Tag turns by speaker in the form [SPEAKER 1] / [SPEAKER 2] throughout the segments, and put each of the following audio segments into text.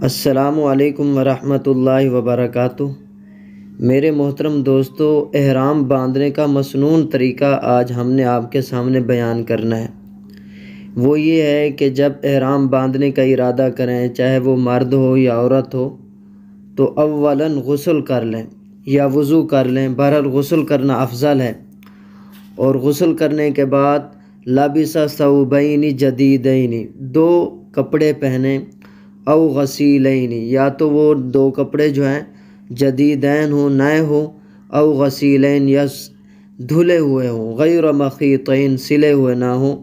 [SPEAKER 1] السلام علیکم ورحمۃ اللہ وبرکاتہ۔ میرے محترم دوستو، احرام باندھنے کا مسنون طریقہ آج ہم نے آپ کے سامنے بیان کرنا ہے۔ وہ یہ ہے کہ جب احرام باندھنے کا ارادہ کریں، چاہے وہ مرد ہو یا عورت ہو، تو اولاً غسل کر لیں یا وضو کر لیں۔ بہرحال غسل کرنا افضل ہے، اور غسل کرنے کے بعد لابس ثوبین جدیدین، دو کپڑے پہنیں، او غسیلین، یا تو وہ دو کپڑے جو ہیں جدیدین ہوں، نئے ہوں، او غسیلین، یا دھلے ہوئے ہوں، غیر مخیطین، سلے ہوئے نہ ہوں۔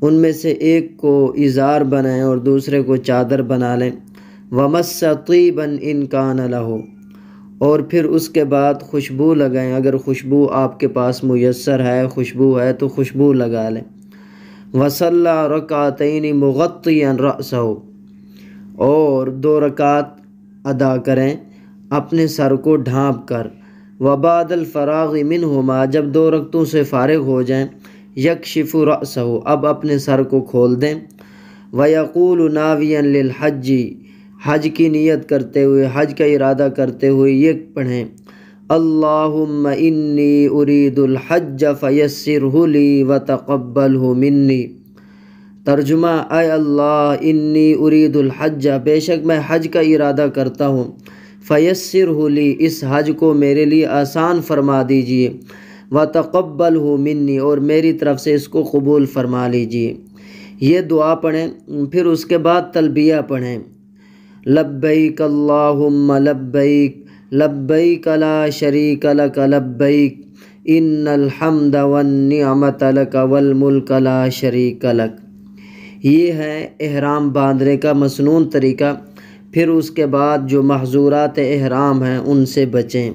[SPEAKER 1] ان میں سے ایک کو ازار بنائیں اور دوسرے کو چادر بنا لیں۔ ومس طیبا ان کان لہ، اور پھر اس کے بعد خوشبو لگائیں، اگر خوشبو آپ کے پاس میسر ہے، خوشبو ہے تو خوشبو لگا لیں۔ وصلی رکعتین مغطیا رأسہ، اور 2 رکعت ادا کریں اپنے سر کو ڈھانپ کر۔ وبعد الفراغ منہما، جب 2 رکعتوں سے فارغ ہو جائیں، یکشف رأسہ، اب اپنے سر کو کھول دیں۔ ویقول ناویا للحج، حج کی نیت کرتے ہوئے، حج کا ارادہ کرتے ہوئے یہ پڑھیں: اللہم انی ارید الحج فیسرہ لی وتقبلہ منی۔ ترجمہ: اے اللہ، انی ارید الحج، بے شک میں حج کا ارادہ کرتا ہوں، فیسرہ لی، اس حج کو میرے لیے آسان فرما دیجئے، وتقبلہ منی، اور میری طرف سے اس کو قبول فرما لیجئے۔ یہ دعا پڑھیں، پھر اس کے بعد تلبیہ پڑھیں: لبیک اللہم لبیک، لبیک لا شریک لک لبیک، ان الحمد والنعمت لک والملک لا شریک لک۔ یہ ہے احرام باندھنے کا مسنون طریقہ۔ پھر اس کے بعد جو محظورات احرام ہیں ان سے بچیں۔